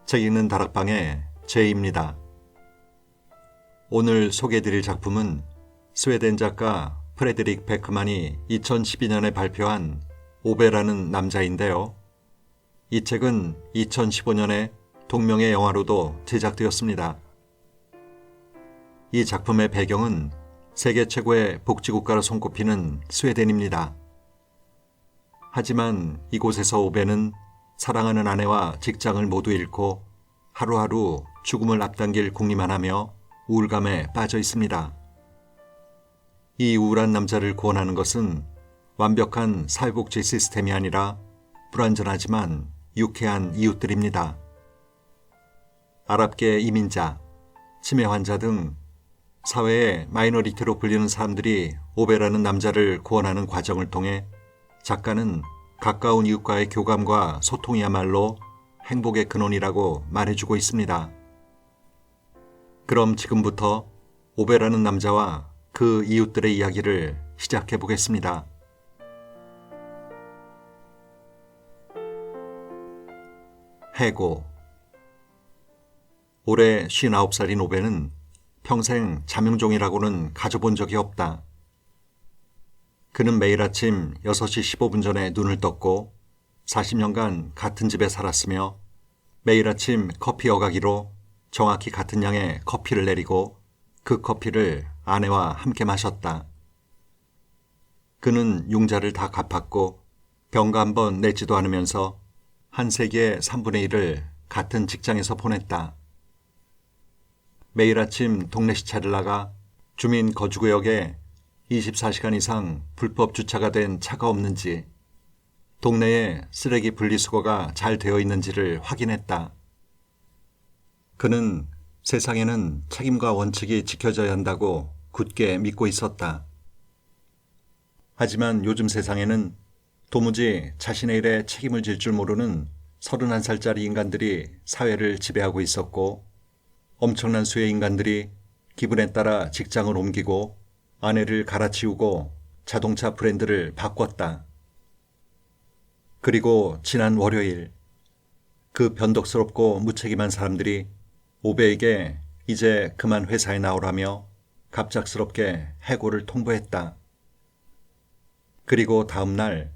책 읽는 다락방의 제이입니다. 오늘 소개해드릴 작품은 스웨덴 작가 프레드릭 베크만이 2012년에 발표한 오베라는 남자인데요. 이 책은 2015년에 동명의 영화로도 제작되었습니다. 이 작품의 배경은 세계 최고의 복지국가로 손꼽히는 스웨덴입니다. 하지만 이곳에서 오베는 사랑하는 아내와 직장을 모두 잃고 하루하루 죽음을 앞당길 궁리만 하며 우울감에 빠져 있습니다. 이 우울한 남자를 구원하는 것은 완벽한 사회복지 시스템이 아니라 불완전하지만 유쾌한 이웃들입니다. 아랍계 이민자, 치매 환자 등 사회의 마이너리티로 불리는 사람들이 오베라는 남자를 구원하는 과정을 통해 작가는 가까운 이웃과의 교감과 소통이야말로 행복의 근원이라고 말해주고 있습니다. 그럼 지금부터 오베라는 남자와 그 이웃들의 이야기를 시작해 보겠습니다. 해고. 올해 59살인 오베는 평생 자명종이라고는 가져본 적이 없다. 그는 매일 아침 6시 15분 전에 눈을 떴고 40년간 같은 집에 살았으며 매일 아침 커피 어가기로 정확히 같은 양의 커피를 내리고 그 커피를 아내와 함께 마셨다. 그는 융자를 다 갚았고 병가 한 번 내지도 않으면서 한 세기의 3분의 1을 같은 직장에서 보냈다. 매일 아침 동네 시차를 나가 주민 거주구역에 24시간 이상 불법 주차가 된 차가 없는지, 동네에 쓰레기 분리수거가 잘 되어 있는지를 확인했다. 그는 세상에는 책임과 원칙이 지켜져야 한다고 굳게 믿고 있었다. 하지만 요즘 세상에는 도무지 자신의 일에 책임을 질 줄 모르는 31살짜리 인간들이 사회를 지배하고 있었고, 엄청난 수의 인간들이 기분에 따라 직장을 옮기고 아내를 갈아치우고 자동차 브랜드를 바꿨다. 그리고 지난 월요일, 그 변덕스럽고 무책임한 사람들이 오베에게 이제 그만 회사에 나오라며 갑작스럽게 해고를 통보했다. 그리고 다음 날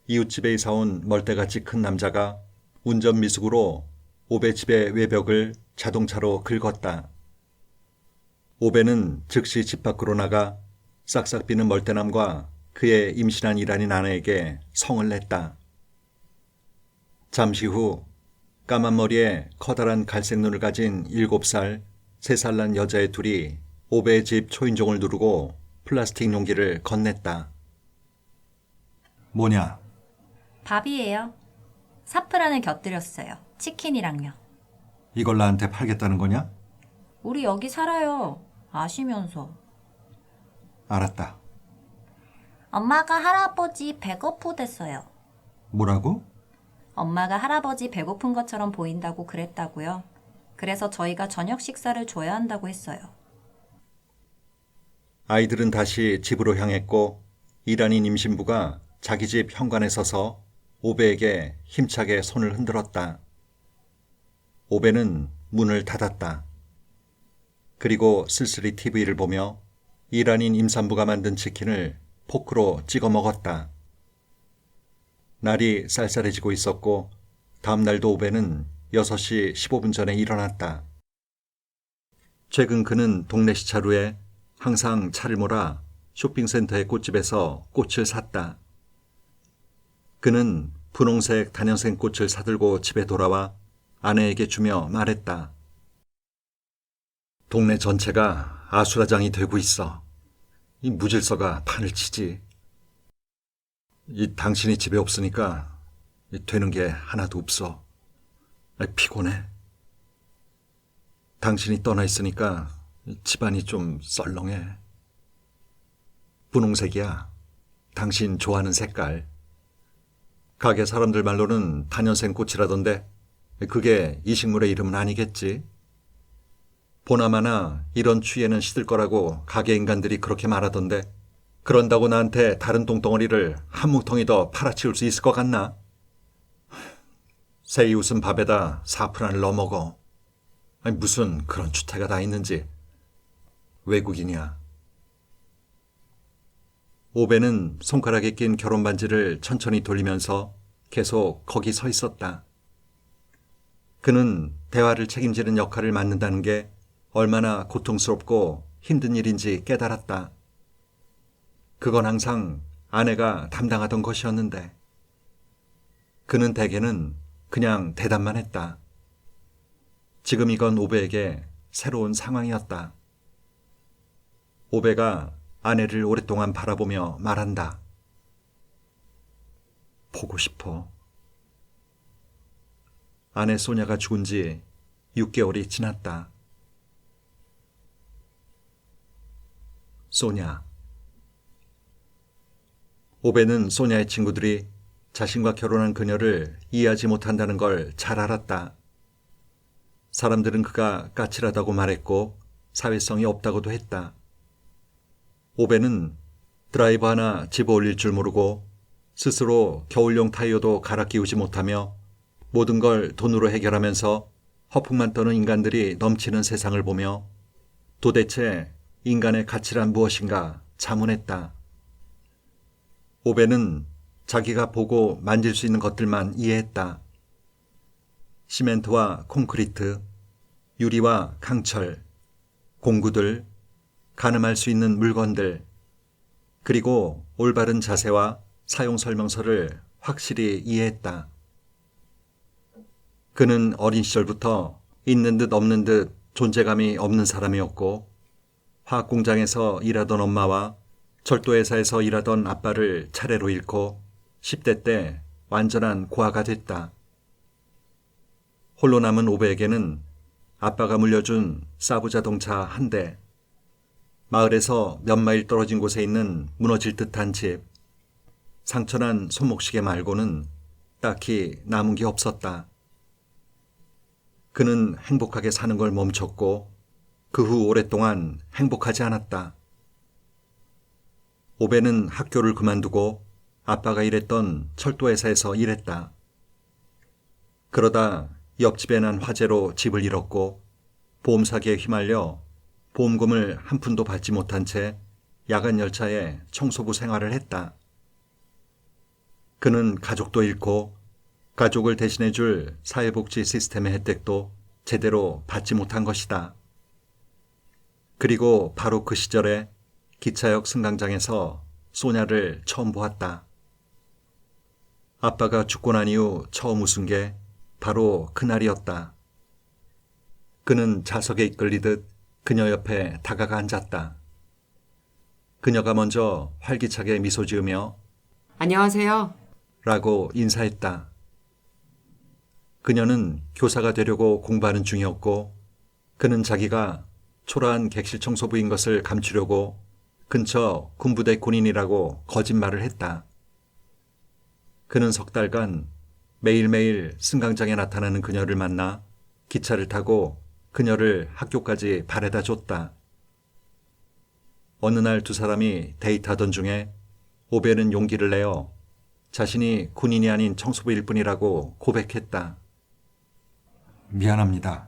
이웃집에 이사온 멀대같이 큰 남자가 운전 미숙으로 오베 집의 외벽을 자동차로 긁었다. 오베는 즉시 집 밖으로 나가 싹싹 비는 멀대남과 그의 임신한 이란인 아내에게 성을 냈다. 잠시 후 까만 머리에 커다란 갈색 눈을 가진 7살, 3살 난 여자애 둘이 오베의 집 초인종을 누르고 플라스틱 용기를 건넸다. 뭐냐? 밥이에요. 사프란을 곁들였어요. 치킨이랑요. 이걸 나한테 팔겠다는 거냐? 우리 여기 살아요. 아시면서. 알았다. 엄마가 할아버지 배고프댔어요. 뭐라고? 엄마가 할아버지 배고픈 것처럼 보인다고 그랬다고요. 그래서 저희가 저녁 식사를 줘야 한다고 했어요. 아이들은 다시 집으로 향했고 이란인 임신부가 자기 집 현관에 서서 오베에게 힘차게 손을 흔들었다. 오베는 문을 닫았다. 그리고 쓸쓸히 TV를 보며 이란인 임산부가 만든 치킨을 포크로 찍어 먹었다. 날이 쌀쌀해지고 있었고 다음 날도 오베는 6시 15분 전에 일어났다. 최근 그는 동네 시차루에 항상 차를 몰아 쇼핑센터의 꽃집에서 꽃을 샀다. 그는 분홍색 단연생 꽃을 사들고 집에 돌아와 아내에게 주며 말했다. 동네 전체가 아수라장이 되고 있어. 이 무질서가 판을 치지. 당신이 집에 없으니까 되는 게 하나도 없어. 피곤해. 당신이 떠나 있으니까 집안이 좀 썰렁해. 분홍색이야. 당신 좋아하는 색깔. 가게 사람들 말로는 단연생 꽃이라던데 그게 이 식물의 이름은 아니겠지? 보나마나 이런 추위에는 시들 거라고 가게 인간들이 그렇게 말하던데 그런다고 나한테 다른 똥덩어리를 한 뭉텅이 더 팔아치울 수 있을 것 같나? 새이웃은 밥에다 사프란을 넣어 먹어. 아니, 무슨 그런 추태가 다 있는지. 외국인이야. 오베는 손가락에 낀 결혼 반지를 천천히 돌리면서 계속 거기 서 있었다. 그는 대화를 책임지는 역할을 맡는다는 게 얼마나 고통스럽고 힘든 일인지 깨달았다. 그건 항상 아내가 담당하던 것이었는데 그는 대개는 그냥 대답만 했다. 지금 이건 오베에게 새로운 상황이었다. 오베가 아내를 오랫동안 바라보며 말한다. 보고 싶어. 아내 소냐가 죽은 지 6개월이 지났다. 소냐. 오베는 소냐의 친구들이 자신과 결혼한 그녀를 이해하지 못한다는 걸 잘 알았다. 사람들은 그가 까칠하다고 말했고 사회성이 없다고도 했다. 오베는 드라이버 하나 집어 올릴 줄 모르고 스스로 겨울용 타이어도 갈아 끼우지 못하며 모든 걸 돈으로 해결하면서 허풍만 떠는 인간들이 넘치는 세상을 보며 도대체 인간의 가치란 무엇인가 자문했다. 오베는 자기가 보고 만질 수 있는 것들만 이해했다. 시멘트와 콘크리트, 유리와 강철, 공구들, 가늠할 수 있는 물건들, 그리고 올바른 자세와 사용 설명서를 확실히 이해했다. 그는 어린 시절부터 있는 듯 없는 듯 존재감이 없는 사람이었고 화학공장에서 일하던 엄마와 철도회사에서 일하던 아빠를 차례로 잃고 10대 때 완전한 고아가 됐다. 홀로 남은 오베에게는 아빠가 물려준 사부 자동차 한 대, 마을에서 몇 마일 떨어진 곳에 있는 무너질 듯한 집, 상처난 손목시계 말고는 딱히 남은 게 없었다. 그는 행복하게 사는 걸 멈췄고 그 후 오랫동안 행복하지 않았다. 오베는 학교를 그만두고 아빠가 일했던 철도회사에서 일했다. 그러다 옆집에 난 화재로 집을 잃었고 보험 사기에 휘말려 보험금을 한 푼도 받지 못한 채 야간 열차에 청소부 생활을 했다. 그는 가족도 잃고 가족을 대신해 줄 사회복지 시스템의 혜택도 제대로 받지 못한 것이다. 그리고 바로 그 시절에 기차역 승강장에서 소냐를 처음 보았다. 아빠가 죽고 난 이후 처음 웃은 게 바로 그날이었다. 그는 자석에 이끌리듯 그녀 옆에 다가가 앉았다. 그녀가 먼저 활기차게 미소 지으며 안녕하세요. 라고 인사했다. 그녀는 교사가 되려고 공부하는 중이었고 그는 자기가 초라한 객실 청소부인 것을 감추려고 근처 군부대 군인이라고 거짓말을 했다. 그는 석 달간 매일매일 승강장에 나타나는 그녀를 만나 기차를 타고 그녀를 학교까지 바래다 줬다. 어느 날 두 사람이 데이트하던 중에 오베는 용기를 내어 자신이 군인이 아닌 청소부일 뿐이라고 고백했다. 미안합니다.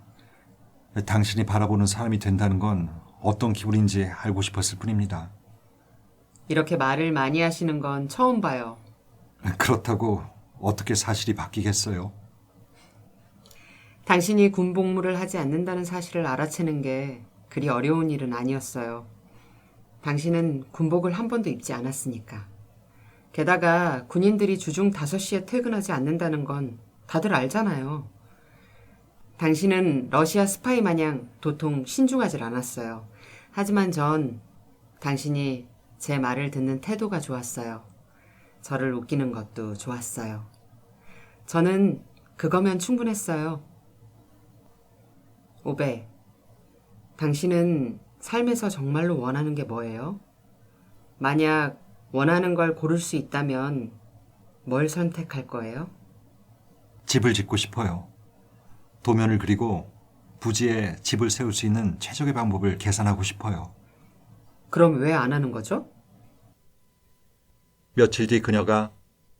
당신이 바라보는 사람이 된다는 건 어떤 기분인지 알고 싶었을 뿐입니다. 이렇게 말을 많이 하시는 건 처음 봐요. 그렇다고 어떻게 사실이 바뀌겠어요? 당신이 군복무를 하지 않는다는 사실을 알아채는 게 그리 어려운 일은 아니었어요. 당신은 군복을 한 번도 입지 않았으니까. 게다가 군인들이 주중 5시에 퇴근하지 않는다는 건 다들 알잖아요. 당신은 러시아 스파이 마냥 도통 신중하질 않았어요. 하지만 전 당신이 제 말을 듣는 태도가 좋았어요. 저를 웃기는 것도 좋았어요. 저는 그거면 충분했어요. 오베, 당신은 삶에서 정말로 원하는 게 뭐예요? 만약 원하는 걸 고를 수 있다면 뭘 선택할 거예요? 집을 짓고 싶어요. 도면을 그리고 부지에 집을 세울 수 있는 최적의 방법을 계산하고 싶어요. 그럼 왜 안 하는 거죠? 며칠 뒤 그녀가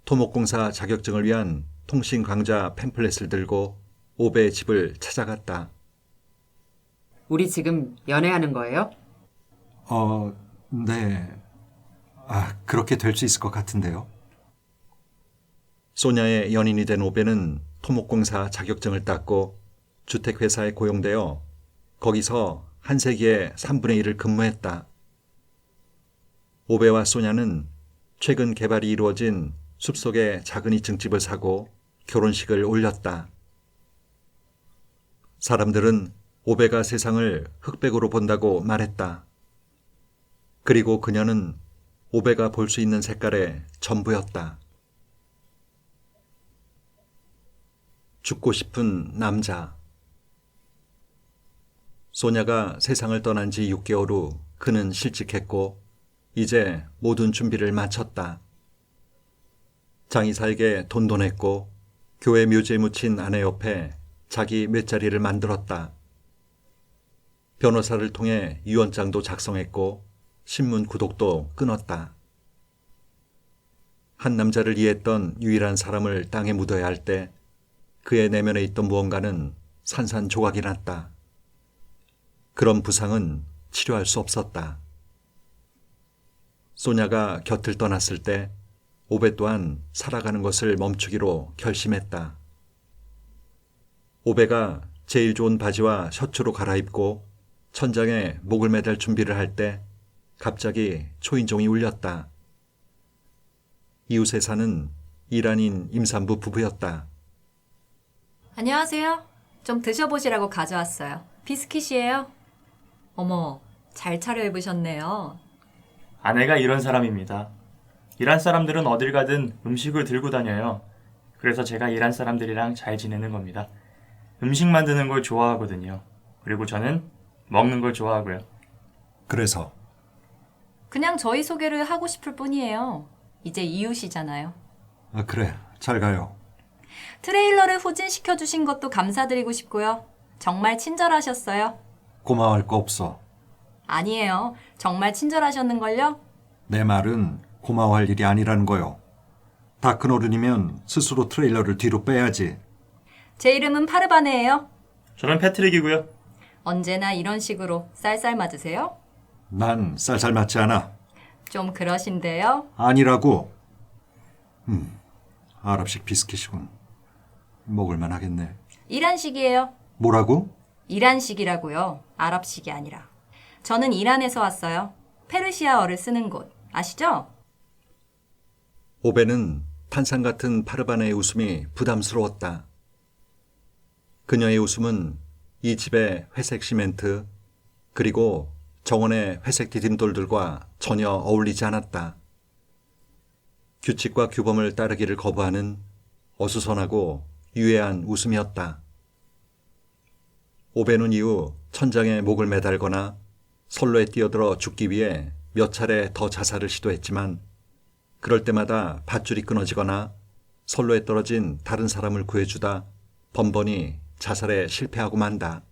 토목공사 자격증을 위한 통신 강좌 팸플렛을 들고 오베의 집을 찾아갔다. 우리 지금 연애하는 거예요? 네. 그렇게 될 수 있을 것 같은데요. 소냐의 연인이 된 오베는 토목공사 자격증을 땄고 주택회사에 고용되어 거기서 한 세기의 3분의 1을 근무했다. 오베와 소냐는 최근 개발이 이루어진 숲속의 작은 2층 집을 사고 결혼식을 올렸다. 사람들은 오베가 세상을 흑백으로 본다고 말했다. 그리고 그녀는 오베가 볼 수 있는 색깔의 전부였다. 죽고 싶은 남자. 소냐가 세상을 떠난 지 6개월 후 그는 실직했고 이제 모든 준비를 마쳤다. 장의사에게 돈도 냈고 교회 묘지에 묻힌 아내 옆에 자기 맷자리를 만들었다. 변호사를 통해 유언장도 작성했고 신문 구독도 끊었다. 한 남자를 이해했던 유일한 사람을 땅에 묻어야 할 때 그의 내면에 있던 무언가는 산산조각이 났다. 그런 부상은 치료할 수 없었다. 소냐가 곁을 떠났을 때 오베 또한 살아가는 것을 멈추기로 결심했다. 오베가 제일 좋은 바지와 셔츠로 갈아입고 천장에 목을 매달 준비를 할 때 갑자기 초인종이 울렸다. 이웃에 사는 이란인 임산부 부부였다. 안녕하세요. 좀 드셔보시라고 가져왔어요. 비스킷이에요. 어머, 잘 차려입으셨네요. 아내가 이런 사람입니다. 이란 사람들은 어딜 가든 음식을 들고 다녀요. 그래서 제가 이란 사람들이랑 잘 지내는 겁니다. 음식 만드는 걸 좋아하거든요. 그리고 저는 먹는 걸 좋아하고요. 그래서 그냥 저희 소개를 하고 싶을 뿐이에요. 이제 이웃이잖아요. 그래, 잘 가요. 트레일러를 후진시켜주신 것도 감사드리고 싶고요. 정말 친절하셨어요. 고마워할 거 없어. 아니에요. 정말 친절하셨는걸요? 내 말은 고마워할 일이 아니라는 거요. 다 큰 어른이면 스스로 트레일러를 뒤로 빼야지. 제 이름은 파르바네예요. 저는 패트릭이고요. 언제나 이런 식으로 쌀쌀 맞으세요? 난 쌀쌀 맞지 않아. 좀 그러신데요. 아니라고. 아랍식 비스킷이군. 먹을만 하겠네. 이란식이에요. 뭐라고? 이란식이라고요. 아랍식이 아니라. 저는 이란에서 왔어요. 페르시아어를 쓰는 곳. 아시죠? 오베는 탄산 같은 파르바네의 웃음이 부담스러웠다. 그녀의 웃음은 이 집의 회색 시멘트 그리고 정원의 회색 디딤돌들과 전혀 어울리지 않았다. 규칙과 규범을 따르기를 거부하는 어수선하고 유해한 웃음이었다. 오베는 이후 천장에 목을 매달거나 선로에 뛰어들어 죽기 위해 몇 차례 더 자살을 시도했지만 그럴 때마다 밧줄이 끊어지거나 선로에 떨어진 다른 사람을 구해주다 번번이 자살에 실패하고 만다.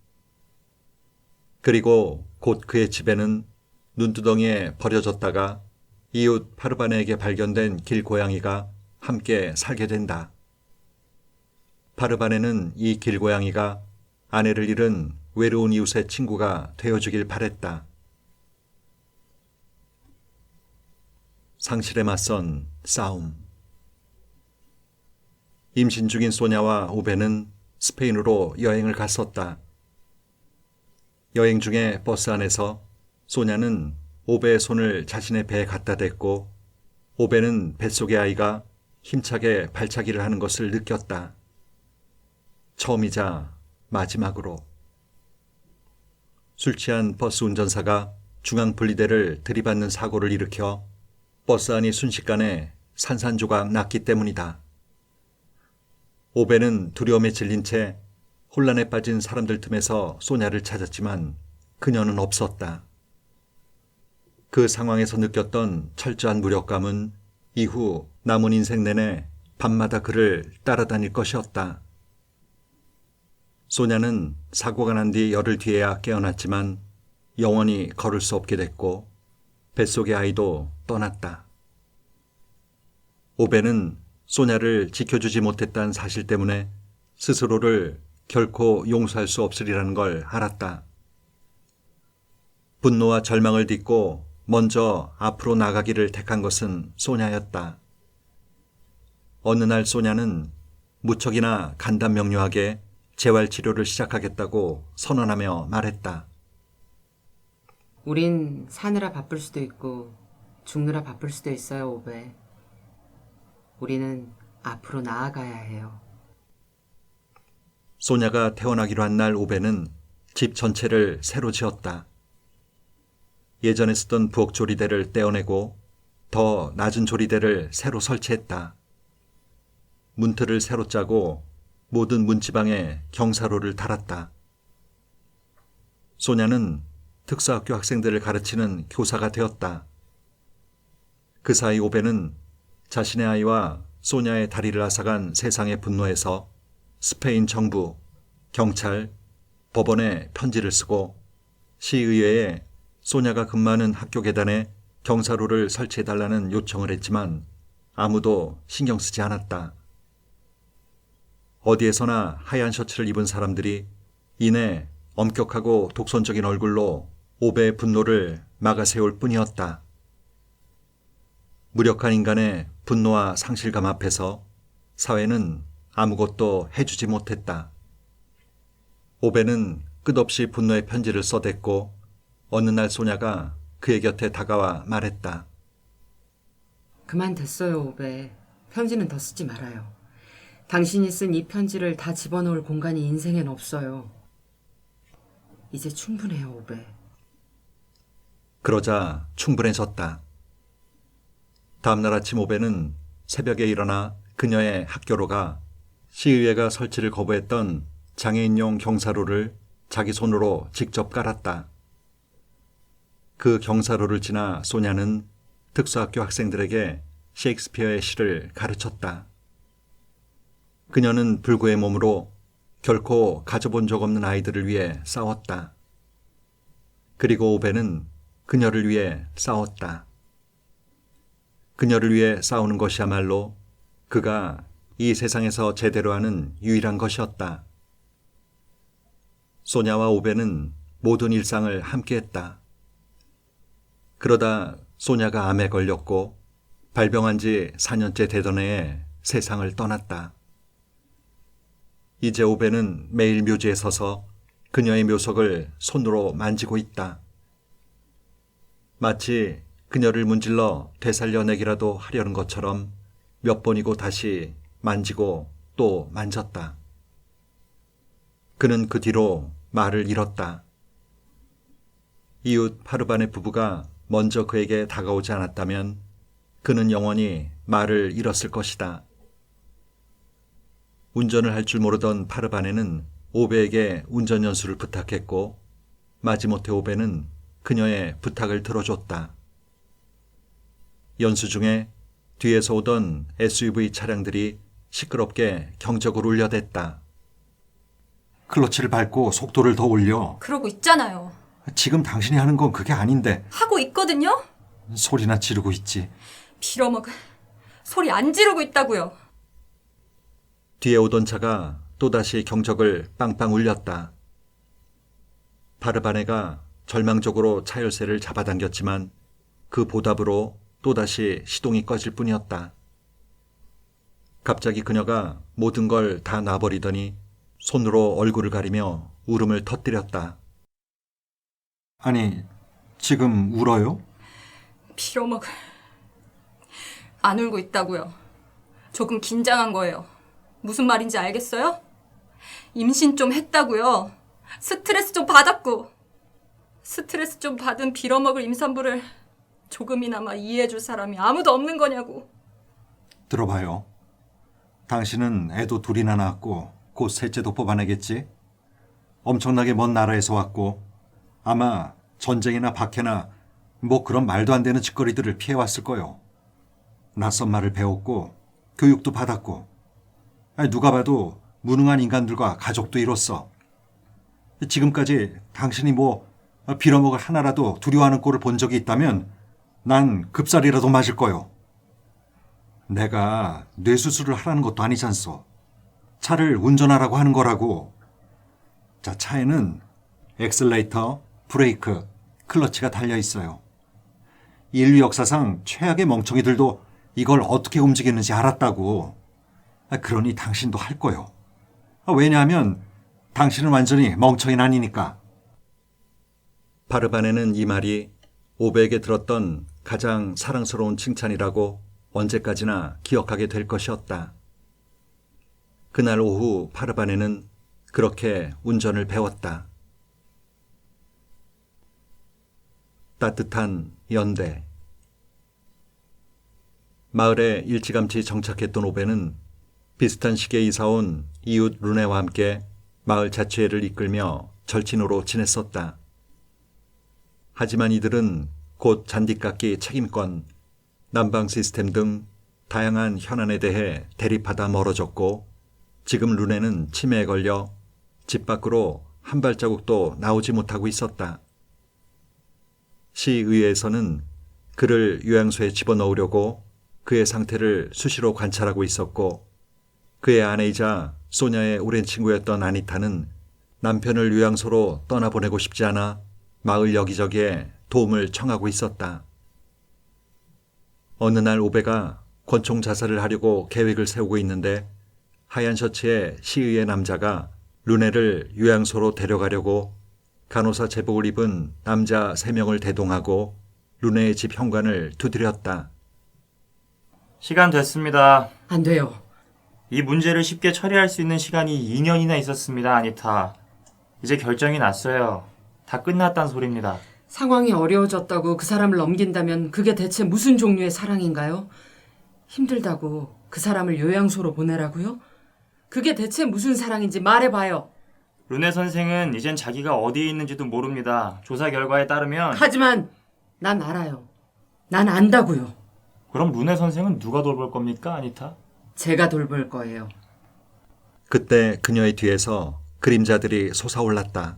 그리고 곧 그의 집에는 눈두덩이에 버려졌다가 이웃 파르바네에게 발견된 길고양이가 함께 살게 된다. 파르바네는 이 길고양이가 아내를 잃은 외로운 이웃의 친구가 되어주길 바랬다. 상실에 맞선 싸움. 임신 중인 소냐와 오베는 스페인으로 여행을 갔었다. 여행 중에 버스 안에서 소냐는 오베의 손을 자신의 배에 갖다 댔고 오베는 뱃속의 아이가 힘차게 발차기를 하는 것을 느꼈다. 처음이자 마지막으로. 술 취한 버스 운전사가 중앙분리대를 들이받는 사고를 일으켜 버스 안이 순식간에 산산조각 났기 때문이다. 오베는 두려움에 질린 채 혼란에 빠진 사람들 틈에서 소냐를 찾았지만 그녀는 없었다. 그 상황에서 느꼈던 철저한 무력감은 이후 남은 인생 내내 밤마다 그를 따라다닐 것이었다. 소냐는 사고가 난 뒤 열흘 뒤에야 깨어났지만 영원히 걸을 수 없게 됐고 뱃속의 아이도 떠났다. 오베는 소냐를 지켜주지 못했다는 사실 때문에 스스로를 결코 용서할 수 없으리라는 걸 알았다. 분노와 절망을 딛고 먼저 앞으로 나가기를 택한 것은 소냐였다. 어느 날 소냐는 무척이나 간단명료하게 재활치료를 시작하겠다고 선언하며 말했다. 우린 사느라 바쁠 수도 있고 죽느라 바쁠 수도 있어요, 오베. 우리는 앞으로 나아가야 해요. 소냐가 태어나기로 한 날 오베는 집 전체를 새로 지었다. 예전에 쓰던 부엌 조리대를 떼어내고 더 낮은 조리대를 새로 설치했다. 문틀을 새로 짜고 모든 문지방에 경사로를 달았다. 소냐는 특수학교 학생들을 가르치는 교사가 되었다. 그 사이 오베는 자신의 아이와 소냐의 다리를 앗아간 세상의 분노에서 스페인 정부, 경찰, 법원에 편지를 쓰고 시의회에 소냐가 근무하는 학교 계단에 경사로를 설치해달라는 요청을 했지만 아무도 신경 쓰지 않았다. 어디에서나 하얀 셔츠를 입은 사람들이 이내 엄격하고 독선적인 얼굴로 오베의 분노를 막아세울 뿐이었다. 무력한 인간의 분노와 상실감 앞에서 사회는 아무것도 해주지 못했다. 오베는 끝없이 분노의 편지를 써댔고 어느 날 소냐가 그의 곁에 다가와 말했다. 그만 됐어요, 오베. 편지는 더 쓰지 말아요. 당신이 쓴 이 편지를 다 집어넣을 공간이 인생엔 없어요. 이제 충분해요, 오베. 그러자 충분해졌다. 다음날 아침 오베는 새벽에 일어나 그녀의 학교로 가 시의회가 설치를 거부했던 장애인용 경사로를 자기 손으로 직접 깔았다. 그 경사로를 지나 소냐는 특수학교 학생들에게 셰익스피어의 시를 가르쳤다. 그녀는 불구의 몸으로 결코 가져본 적 없는 아이들을 위해 싸웠다. 그리고 오베는 그녀를 위해 싸웠다. 그녀를 위해 싸우는 것이야말로 그가 이 세상에서 제대로 하는 유일한 것이었다. 소냐와 오베는 모든 일상을 함께했다. 그러다 소냐가 암에 걸렸고 발병한 지 4년째 되던 해에 세상을 떠났다. 이제 오베는 매일 묘지에 서서 그녀의 묘석을 손으로 만지고 있다. 마치 그녀를 문질러 되살려내기라도 하려는 것처럼 몇 번이고 다시 만지고 또 만졌다. 그는 그 뒤로 말을 잃었다. 이웃 파르바네 부부가 먼저 그에게 다가오지 않았다면 그는 영원히 말을 잃었을 것이다. 운전을 할 줄 모르던 파르바네는 오베에게 운전 연수를 부탁했고 마지못해 오베는 그녀의 부탁을 들어줬다. 연수 중에 뒤에서 오던 SUV 차량들이 시끄럽게 경적을 울려댔다. 클러치를 밟고 속도를 더 올려. 그러고 있잖아요. 지금 당신이 하는 건 그게 아닌데. 하고 있거든요? 소리나 지르고 있지. 빌어먹은 소리 안 지르고 있다고요. 뒤에 오던 차가 또다시 경적을 빵빵 울렸다. 파르바네가 절망적으로 차 열쇠를 잡아당겼지만 그 보답으로 또다시 시동이 꺼질 뿐이었다. 갑자기 그녀가 모든 걸 다 놔버리더니 손으로 얼굴을 가리며 울음을 터뜨렸다. 아니, 지금 울어요? 빌어먹을 안 울고 있다고요. 조금 긴장한 거예요. 무슨 말인지 알겠어요? 임신 좀 했다고요. 스트레스 좀 받았고 스트레스 좀 받은 빌어먹을 임산부를 조금이나마 이해해줄 사람이 아무도 없는 거냐고. 들어봐요. 당신은 애도 둘이나 낳았고 곧 셋째도 뽑아내겠지? 엄청나게 먼 나라에서 왔고 아마 전쟁이나 박해나 뭐 그런 말도 안 되는 짓거리들을 피해왔을 거요. 낯선 말을 배웠고 교육도 받았고 누가 봐도 무능한 인간들과 가족도 이뤘어. 지금까지 당신이 뭐 빌어먹을 하나라도 두려워하는 꼴을 본 적이 있다면 난 급살이라도 맞을 거요. 내가 뇌수술을 하라는 것도 아니잖소. 차를 운전하라고 하는 거라고. 자, 차에는 엑셀레이터, 브레이크, 클러치가 달려 있어요. 인류 역사상 최악의 멍청이들도 이걸 어떻게 움직이는지 알았다고. 그러니 당신도 할 거요. 왜냐하면 당신은 완전히 멍청이는 아니니까. 파르바네는 이 말이 오베에게 들었던 가장 사랑스러운 칭찬이라고 언제까지나 기억하게 될 것이었다. 그날 오후 파르바네는 그렇게 운전을 배웠다. 따뜻한 연대. 마을에 일찌감치 정착했던 오베는 비슷한 시기에 이사온 이웃 루네와 함께 마을 자치회를 이끌며 절친으로 지냈었다. 하지만 이들은 곧 잔디깎기 책임권, 난방 시스템 등 다양한 현안에 대해 대립하다 멀어졌고 지금 루네는 치매에 걸려 집 밖으로 한 발자국도 나오지 못하고 있었다. 시의회에서는 그를 요양소에 집어넣으려고 그의 상태를 수시로 관찰하고 있었고 그의 아내이자 소냐의 오랜 친구였던 아니타는 남편을 요양소로 떠나보내고 싶지 않아 마을 여기저기에 도움을 청하고 있었다. 어느 날 오베가 권총 자살을 하려고 계획을 세우고 있는데 하얀 셔츠의 시의회 남자가 루네를 요양소로 데려가려고 간호사 제복을 입은 남자 3명을 대동하고 루네의 집 현관을 두드렸다. 시간 됐습니다. 안 돼요. 이 문제를 쉽게 처리할 수 있는 시간이 2년이나 있었습니다, 아니타. 이제 결정이 났어요. 다 끝났단 소리입니다. 상황이 어려워졌다고 그 사람을 넘긴다면 그게 대체 무슨 종류의 사랑인가요? 힘들다고 그 사람을 요양소로 보내라고요? 그게 대체 무슨 사랑인지 말해봐요. 루네 선생은 이젠 자기가 어디에 있는지도 모릅니다. 조사 결과에 따르면 하지만 난 알아요. 난 안다고요. 그럼 루네 선생은 누가 돌볼 겁니까, 아니타? 제가 돌볼 거예요. 그때 그녀의 뒤에서 그림자들이 솟아올랐다.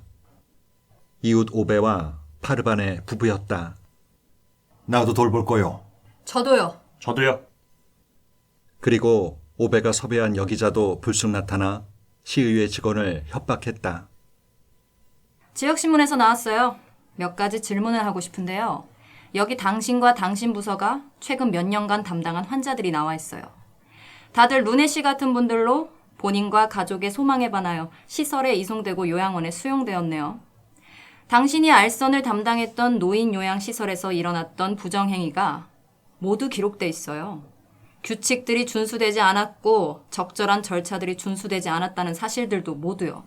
이웃 오베와 파르반의 부부였다. 나도 돌볼 거요. 저도요. 저도요. 그리고 오베가 섭외한 여기자도 불쑥 나타나 시의회 직원을 협박했다. 지역신문에서 나왔어요. 몇 가지 질문을 하고 싶은데요. 여기 당신과 당신 부서가 최근 몇 년간 담당한 환자들이 나와 있어요. 다들 루네 씨 같은 분들로 본인과 가족의 소망에 반하여 시설에 이송되고 요양원에 수용되었네요. 당신이 알선을 담당했던 노인 요양시설에서 일어났던 부정행위가 모두 기록돼 있어요. 규칙들이 준수되지 않았고 적절한 절차들이 준수되지 않았다는 사실들도 모두요.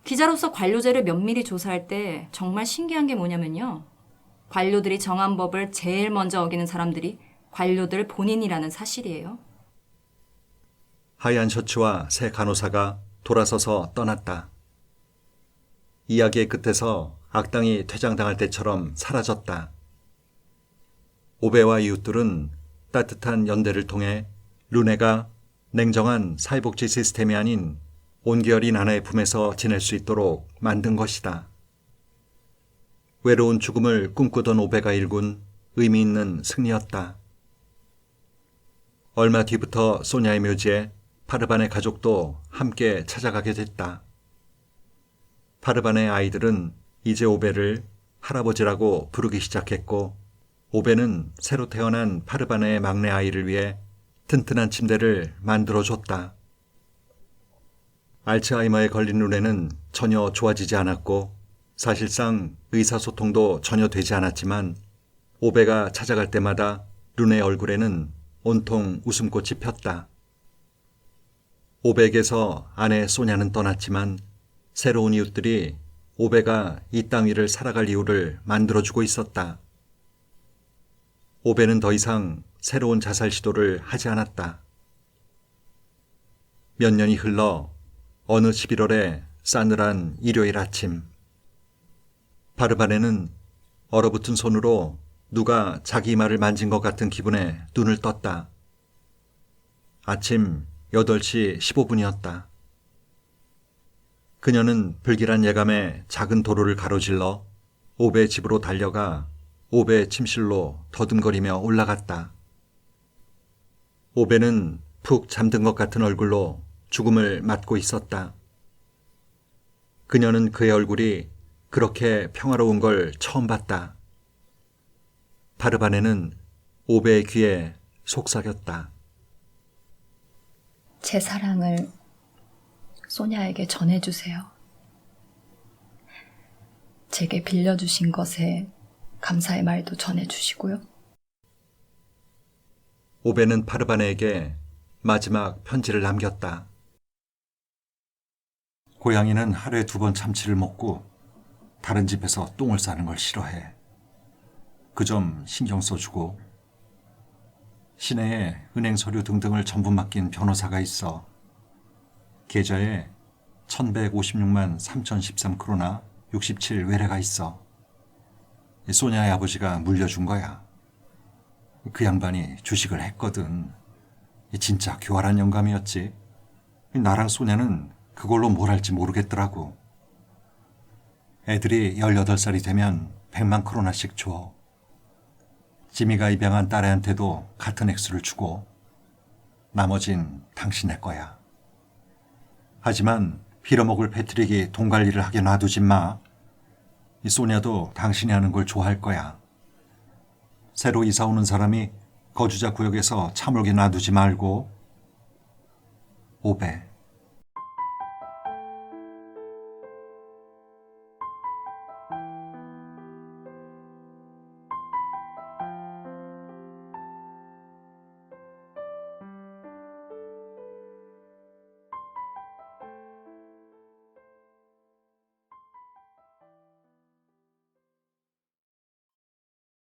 기자로서 관료제를 면밀히 조사할 때 정말 신기한 게 뭐냐면요. 관료들이 정한 법을 제일 먼저 어기는 사람들이 관료들 본인이라는 사실이에요. 하얀 셔츠와 새 간호사가 돌아서서 떠났다. 이야기의 끝에서 악당이 퇴장당할 때처럼 사라졌다. 오베와 이웃들은 따뜻한 연대를 통해 루네가 냉정한 사회복지 시스템이 아닌 온기어린 아내의 품에서 지낼 수 있도록 만든 것이다. 외로운 죽음을 꿈꾸던 오베가 일군 의미 있는 승리였다. 얼마 뒤부터 소냐의 묘지에 파르반의 가족도 함께 찾아가게 됐다. 파르반의 아이들은 이제 오베를 할아버지라고 부르기 시작했고 오베는 새로 태어난 파르반의 막내 아이를 위해 튼튼한 침대를 만들어줬다. 알츠하이머에 걸린 루네는 전혀 좋아지지 않았고 사실상 의사소통도 전혀 되지 않았지만 오베가 찾아갈 때마다 루네의 얼굴에는 온통 웃음꽃이 폈다. 오베에게서 아내 소냐는 떠났지만 새로운 이웃들이 오베가 이 땅 위를 살아갈 이유를 만들어주고 있었다. 오베는 더 이상 새로운 자살 시도를 하지 않았다. 몇 년이 흘러 어느 11월의 싸늘한 일요일 아침, 파르반에는 얼어붙은 손으로 누가 자기 이마를 만진 것 같은 기분에 눈을 떴다. 아침 8시 15분이었다. 그녀는 불길한 예감에 작은 도로를 가로질러 오베 집으로 달려가 오베 침실로 더듬거리며 올라갔다. 오베는 푹 잠든 것 같은 얼굴로 죽음을 맞고 있었다. 그녀는 그의 얼굴이 그렇게 평화로운 걸 처음 봤다. 바르바네는 오베의 귀에 속삭였다. 제 사랑을 소냐에게 전해주세요. 제게 빌려주신 것에 감사의 말도 전해주시고요. 오베는 바르바네에게 마지막 편지를 남겼다. 고양이는 하루에 2번 참치를 먹고 다른 집에서 똥을 싸는 걸 싫어해. 그 점 신경 써주고 시내에 은행 서류 등등을 전부 맡긴 변호사가 있어. 계좌에 1156만 3013크로나 67 외래가 있어. 소냐의 아버지가 물려준 거야. 그 양반이 주식을 했거든. 진짜 교활한 영감이었지. 나랑 소냐는 그걸로 뭘 할지 모르겠더라고. 애들이 18살이 되면 100만 크로나씩 줘. 지미가 입양한 딸애한테도 같은 액수를 주고 나머진 당신의 거야. 하지만 빌어먹을 패트릭이 돈 관리를 하게 놔두지 마. 이 소냐도 당신이 하는 걸 좋아할 거야. 새로 이사 오는 사람이 거주자 구역에서 차물게 놔두지 말고. 오베.